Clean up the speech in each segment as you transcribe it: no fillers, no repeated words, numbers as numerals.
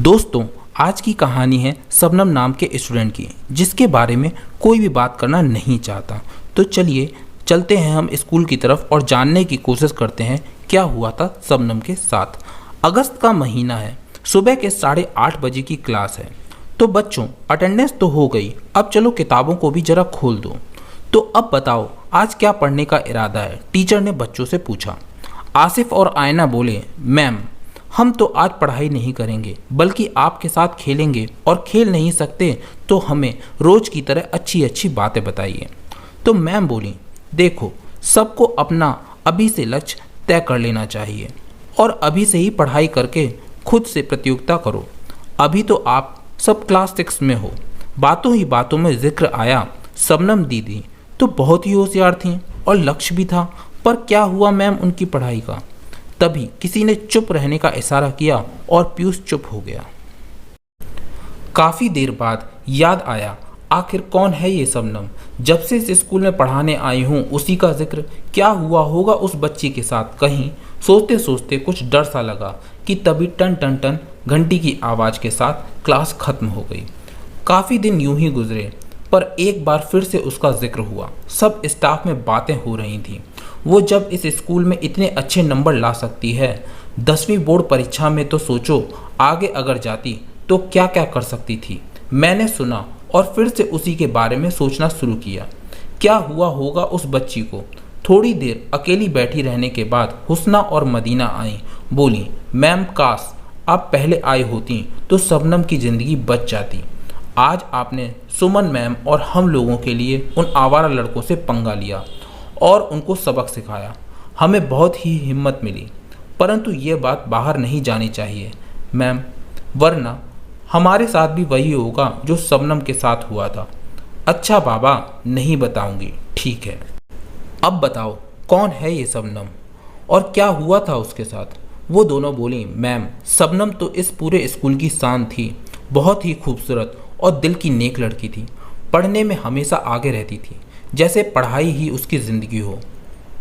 दोस्तों, आज की कहानी है शबनम नाम के स्टूडेंट की, जिसके बारे में कोई भी बात करना नहीं चाहता। तो चलिए चलते हैं हम स्कूल की तरफ और जानने की कोशिश करते हैं क्या हुआ था शबनम के साथ। अगस्त का महीना है, सुबह के 8:30 बजे की क्लास है। तो बच्चों, अटेंडेंस तो हो गई, अब चलो किताबों को भी जरा खोल दो। तो अब बताओ आज क्या पढ़ने का इरादा है, टीचर ने बच्चों से पूछा। आसिफ और आयना बोले, मैम हम तो आज पढ़ाई नहीं करेंगे बल्कि आपके साथ खेलेंगे, और खेल नहीं सकते तो हमें रोज की तरह अच्छी अच्छी बातें बताइए। तो मैम बोली, देखो सबको अपना अभी से लक्ष्य तय कर लेना चाहिए और अभी से ही पढ़ाई करके खुद से प्रतियोगिता करो। अभी तो आप सब क्लास 6 में हो। बातों ही बातों में जिक्र आया शबनम दीदी तो बहुत ही होशियार थीं और लक्ष्य भी था, पर क्या हुआ मैम उनकी पढ़ाई का। तभी किसी ने चुप रहने का इशारा किया और पीयूष चुप हो गया। काफी देर बाद याद आया, आखिर कौन है ये शबनम। जब से इस स्कूल में पढ़ाने आई हूँ उसी का जिक्र। क्या हुआ होगा उस बच्ची के साथ कहीं। सोचते सोचते कुछ डर सा लगा कि तभी टन टन टन घंटी की आवाज़ के साथ क्लास खत्म हो गई। काफ़ी दिन यूं ही गुजरे, पर एक बार फिर से उसका जिक्र हुआ। सब स्टाफ में बातें हो रही थीं। वो जब इस स्कूल में इतने अच्छे नंबर ला सकती है, 10वीं बोर्ड परीक्षा में तो सोचो आगे अगर जाती तो क्या क्या कर सकती थी। मैंने सुना और फिर से उसी के बारे में सोचना शुरू किया। क्या हुआ होगा उस बच्ची को। थोड़ी देर अकेली बैठी रहने के बाद हुस्ना और मदीना आई। बोली, मैम काश आप पहले आई होती तो शबनम की ज़िंदगी बच जाती। आज आपने सुमन मैम और हम लोगों के लिए उन आवारा लड़कों से पंगा लिया और उनको सबक सिखाया। हमें बहुत ही हिम्मत मिली, परंतु ये बात बाहर नहीं जानी चाहिए मैम, वरना हमारे साथ भी वही होगा जो शबनम के साथ हुआ था। अच्छा बाबा, नहीं बताऊंगी, ठीक है। अब बताओ कौन है ये शबनम और क्या हुआ था उसके साथ। वो दोनों बोली, मैम शबनम तो इस पूरे स्कूल की शान थी, बहुत ही खूबसूरत और दिल की नेक लड़की थी। पढ़ने में हमेशा आगे रहती थी, जैसे पढ़ाई ही उसकी ज़िंदगी हो।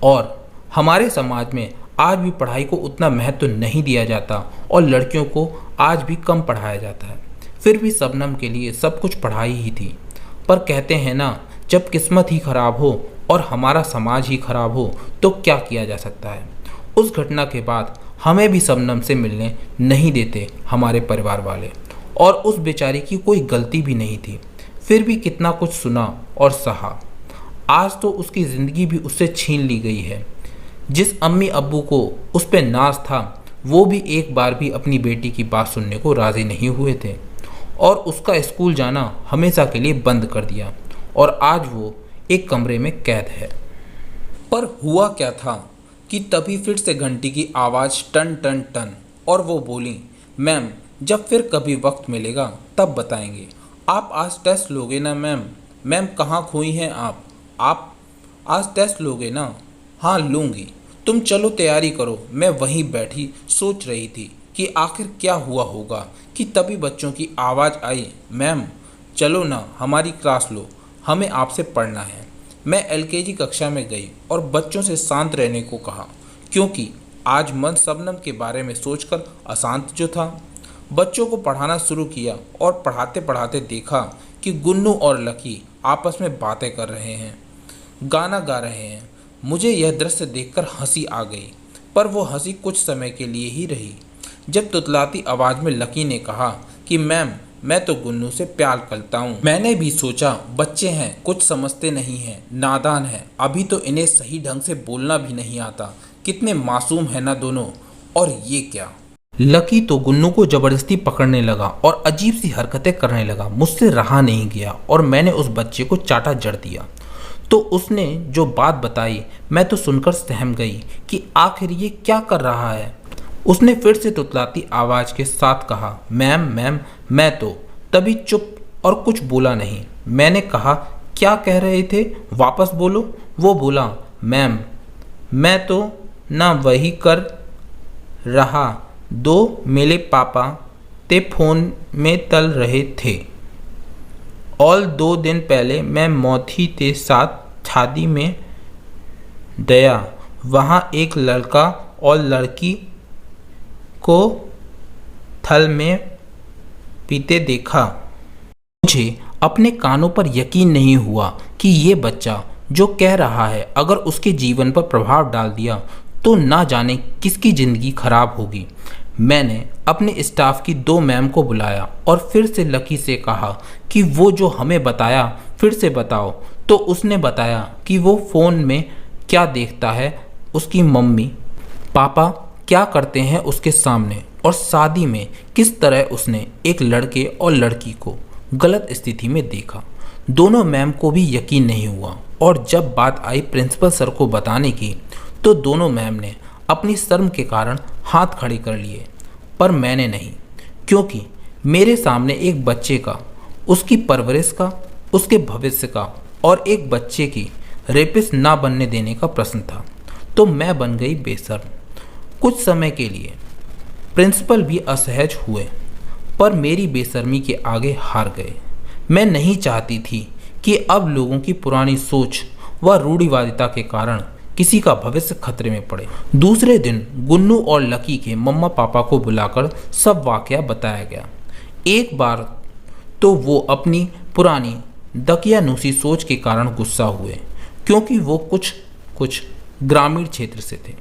और हमारे समाज में आज भी पढ़ाई को उतना महत्व नहीं दिया जाता और लड़कियों को आज भी कम पढ़ाया जाता है। फिर भी शबनम के लिए सब कुछ पढ़ाई ही थी। पर कहते हैं ना, जब किस्मत ही खराब हो और हमारा समाज ही खराब हो तो क्या किया जा सकता है। उस घटना के बाद हमें भी शबनम से मिलने नहीं देते हमारे परिवार वाले, और उस बेचारी की कोई गलती भी नहीं थी। फिर भी कितना कुछ सुना और सहा। आज तो उसकी ज़िंदगी भी उससे छीन ली गई है। जिस अम्मी अब्बू को उस पर नाज था, वो भी एक बार भी अपनी बेटी की बात सुनने को राज़ी नहीं हुए थे और उसका स्कूल जाना हमेशा के लिए बंद कर दिया, और आज वो एक कमरे में कैद है। पर हुआ क्या था कि तभी फिर से घंटी की आवाज़ टन टन टन, और वो बोली, मैम जब फिर कभी वक्त मिलेगा तब बताएंगे। आप आज टेस्ट लोगे ना मैम। मैम कहाँ खोई हैं आप आज टेस्ट लोगे ना। हाँ लूँगी, तुम चलो तैयारी करो। मैं वहीं बैठी सोच रही थी कि आखिर क्या हुआ होगा कि तभी बच्चों की आवाज़ आई, मैम चलो ना हमारी क्लास लो, हमें आपसे पढ़ना है। मैं LKG कक्षा में गई और बच्चों से शांत रहने को कहा, क्योंकि आज मन शबनम के बारे में सोचकर अशांत जो था। बच्चों को पढ़ाना शुरू किया और पढ़ाते पढ़ाते देखा कि गुन्नू और लकी आपस में बातें कर रहे हैं, गाना गा रहे हैं। मुझे यह दृश्य देखकर हंसी आ गई, पर वो हंसी कुछ समय के लिए ही रही। जब तुतलाती आवाज़ में लकी ने कहा कि मैम मैं तो गुन्नू से प्यार करता हूँ। मैंने भी सोचा बच्चे हैं, कुछ समझते नहीं हैं, नादान हैं, अभी तो इन्हें सही ढंग से बोलना भी नहीं आता। कितने मासूम है ना दोनों। और ये क्या। लकी तो गुन्नू को जबरदस्ती पकड़ने लगा और अजीब सी हरकतें करने लगा। मुझसे रहा नहीं गया और मैंने उस बच्चे को चाटा जड़ दिया। तो उसने जो बात बताई मैं तो सुनकर सहम गई कि आखिर ये क्या कर रहा है। उसने फिर से तुतलाती आवाज़ के साथ कहा, मैम मैं तो तभी चुप और कुछ बोला नहीं। मैंने कहा, क्या कह रहे थे, वापस बोलो। वो बोला, मैम मैं तो ना वही कर रहा दो मेरे पापा ते फोन में तल रहे थे, और 2 दिन पहले मैं मौथी के साथ शादी में गया। वहाँ एक लड़का और लड़की को थल में पीते देखा। मुझे अपने कानों पर यकीन नहीं हुआ कि ये बच्चा जो कह रहा है अगर उसके जीवन पर प्रभाव डाल दिया तो ना जाने किसकी ज़िंदगी खराब होगी। मैंने अपने स्टाफ की 2 मैम को बुलाया और फिर से लकी से कहा कि वो जो हमें बताया फिर से बताओ। तो उसने बताया कि वो फ़ोन में क्या देखता है, उसकी मम्मी पापा क्या करते हैं उसके सामने, और शादी में किस तरह उसने एक लड़के और लड़की को गलत स्थिति में देखा। दोनों मैम को भी यकीन नहीं हुआ और जब बात आई प्रिंसिपल सर को बताने की तो दोनों मैम ने अपनी शर्म के कारण हाथ खड़े कर लिए, पर मैंने नहीं, क्योंकि मेरे सामने एक बच्चे का, उसकी परवरिश का, उसके भविष्य का और एक बच्चे की रेपिस्ट ना बनने देने का प्रश्न था। तो मैं बन गई बेशर्म। कुछ समय के लिए प्रिंसिपल भी असहज हुए, पर मेरी बेशर्मी के आगे हार गए। मैं नहीं चाहती थी कि अब लोगों की पुरानी सोच व रूढ़िवादिता के कारण किसी का भविष्य खतरे में पड़े। दूसरे दिन गुन्नू और लकी के मम्मा पापा को बुलाकर सब वाकया बताया गया। एक बार तो वो अपनी पुरानी दकियानूसी सोच के कारण गुस्सा हुए, क्योंकि वो कुछ ग्रामीण क्षेत्र से थे।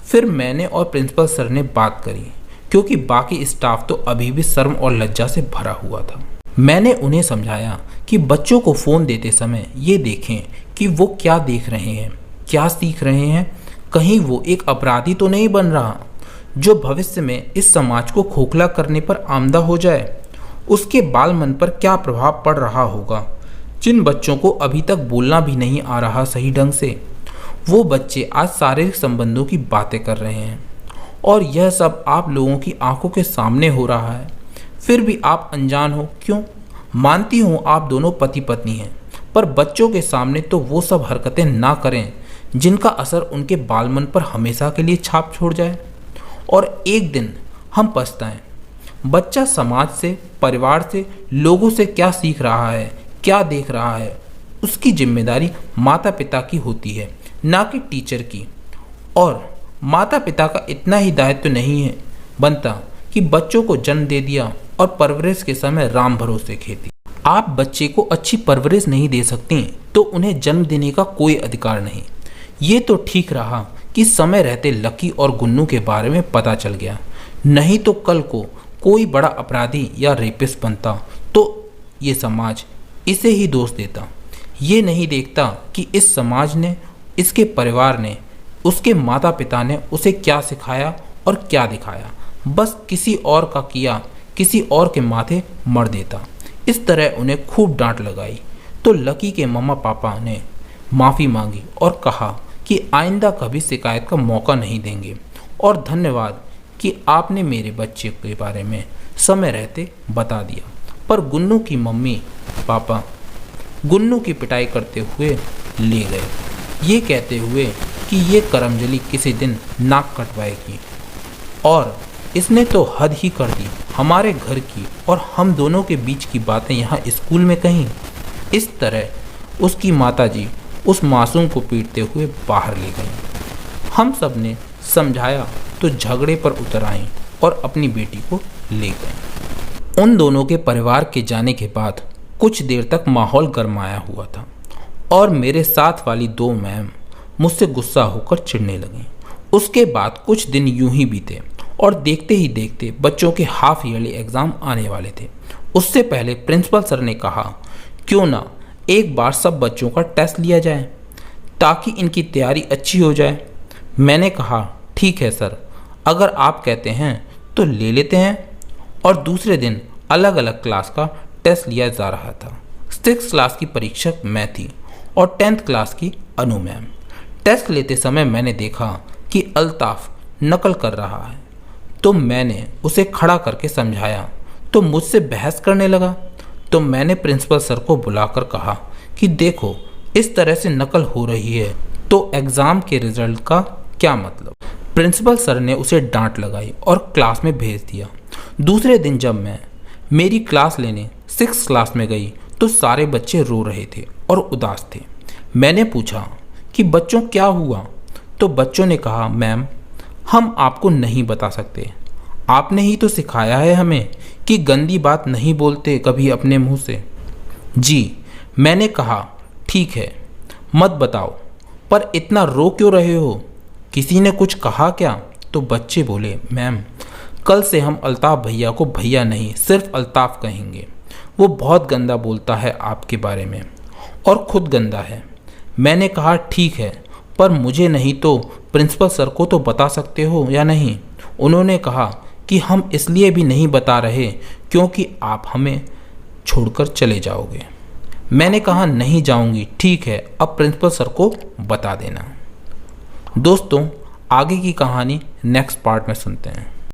फिर मैंने और प्रिंसिपल सर ने बात करी, क्योंकि बाकी स्टाफ तो अभी भी शर्म और लज्जा से भरा हुआ था। मैंने उन्हें समझाया कि बच्चों को फ़ोन देते समय ये देखें कि वो क्या देख रहे हैं, क्या सीख रहे हैं, कहीं वो एक अपराधी तो नहीं बन रहा जो भविष्य में इस समाज को खोखला करने पर आमदा हो जाए। उसके बाल मन पर क्या प्रभाव पड़ रहा होगा। जिन बच्चों को अभी तक बोलना भी नहीं आ रहा सही ढंग से, वो बच्चे आज शारीरिक संबंधों की बातें कर रहे हैं, और यह सब आप लोगों की आंखों के सामने हो रहा है। फिर भी आप अनजान हो क्यों? मानती हूँ आप दोनों पति पत्नी हैं, पर बच्चों के सामने तो वो सब हरकतें ना करें जिनका असर उनके बालमन पर हमेशा के लिए छाप छोड़ जाए और एक दिन हम पछताएं। बच्चा समाज से, परिवार से, लोगों से क्या सीख रहा है, क्या देख रहा है, उसकी जिम्मेदारी माता पिता की होती है, ना कि टीचर की। और माता पिता का इतना ही दायित्व नहीं है बनता कि बच्चों को जन्म दे दिया और परवरिश के समय राम भरोसे खेती। आप बच्चे को अच्छी परवरिश नहीं दे सकती तो उन्हें जन्म देने का कोई अधिकार नहीं। ये तो ठीक रहा कि समय रहते लकी और गुन्नू के बारे में पता चल गया, नहीं तो कल को कोई बड़ा अपराधी या रेपिस्ट बनता तो ये समाज इसे ही दोष देता। ये नहीं देखता कि इस समाज ने, इसके परिवार ने, उसके माता पिता ने उसे क्या सिखाया और क्या दिखाया। बस किसी और का किया किसी और के माथे मर देता। इस तरह उन्हें खूब डांट लगाई तो लकी के मम्मा पापा ने माफ़ी मांगी और कहा कि आइंदा कभी शिकायत का मौका नहीं देंगे, और धन्यवाद कि आपने मेरे बच्चे के बारे में समय रहते बता दिया। पर गुन्नू की मम्मी पापा गुन्नू की पिटाई करते हुए ले गए, ये कहते हुए कि ये करमजली किसी दिन नाक कटवाएगी, और इसने तो हद ही कर दी। हमारे घर की और हम दोनों के बीच की बातें यहाँ स्कूल में कहीं। इस तरह उसकी माताजी उस मासूम को पीटते हुए बाहर ले गई। हम सब ने समझाया तो झगड़े पर उतर आईं और अपनी बेटी को ले गईं। उन दोनों के परिवार के जाने के बाद कुछ देर तक माहौल गरमाया हुआ था और मेरे साथ वाली 2 मैम मुझसे गुस्सा होकर चिढ़ने लगीं। उसके बाद कुछ दिन यूं ही बीते और देखते ही देखते बच्चों के हाफ ईयरली एग्ज़ाम आने वाले थे। उससे पहले प्रिंसिपल सर ने कहा, क्यों ना एक बार सब बच्चों का टेस्ट लिया जाए ताकि इनकी तैयारी अच्छी हो जाए। मैंने कहा, ठीक है सर, अगर आप कहते हैं तो ले लेते हैं। और दूसरे दिन अलग अलग क्लास का टेस्ट लिया जा रहा था। 6th क्लास की परीक्षक मैं थी और 10th क्लास की अनु मैम। टेस्ट लेते समय मैंने देखा कि अल्ताफ़ नकल कर रहा है, तो मैंने उसे खड़ा करके समझाया तो मुझसे बहस करने लगा। तो मैंने प्रिंसिपल सर को बुलाकर कहा कि देखो, इस तरह से नकल हो रही है तो एग्ज़ाम के रिजल्ट का क्या मतलब। प्रिंसिपल सर ने उसे डांट लगाई और क्लास में भेज दिया। दूसरे दिन जब मैं मेरी क्लास लेने 6th क्लास में गई तो सारे बच्चे रो रहे थे और उदास थे। मैंने पूछा कि बच्चों क्या हुआ, तो बच्चों ने कहा, मैम हम आपको नहीं बता सकते, आपने ही तो सिखाया है हमें कि गंदी बात नहीं बोलते कभी अपने मुंह से। जी, मैंने कहा ठीक है, मत बताओ, पर इतना रो क्यों रहे हो? किसी ने कुछ कहा क्या? तो बच्चे बोले, मैम कल से हम अल्ताफ़ भैया को भैया नहीं सिर्फ अल्ताफ़ कहेंगे। वो बहुत गंदा बोलता है आपके बारे में और ख़ुद गंदा है। मैंने कहा ठीक है, पर मुझे नहीं तो प्रिंसिपल सर को तो बता सकते हो या नहीं? उन्होंने कहा कि हम इसलिए भी नहीं बता रहे क्योंकि आप हमें छोड़कर चले जाओगे। मैंने कहा नहीं जाऊंगी। ठीक है, अब प्रिंसिपल सर को बता देना। दोस्तों, आगे की कहानी नेक्स्ट पार्ट में सुनते हैं।